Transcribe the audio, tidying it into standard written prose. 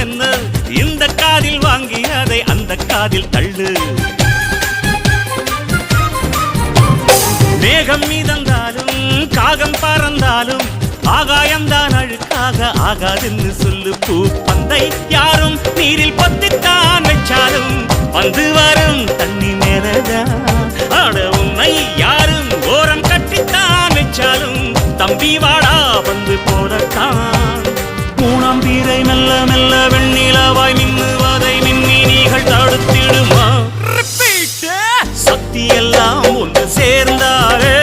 என்ன இந்த காதில் வாங்கி அதை அந்த காதில் தள்ளு. மேகம் மீதந்தாலும் காகம் பறந்தாலும் ஆகாயம்தான் அழுக்காக ஆகாதுன்னு சொல்லு. பூ பந்தை யாரும் நீரில் பத்தித்தான் வச்சாலும் வந்து வரும் தண்ணி மேலதான். ஆட உன்னை யாரும் ஓரம் கட்டித்தான் வச்சாலும் தம்பி வாடா வந்து போலத்தான். மூணாம் பீரை மெல்ல மெல்ல வெண்ணிலவாய் மின்னுவதை மின்மினிகள் தடுத்திடுமா? சக்தி எல்லாம் ஒன்று சேர்ந்தாலே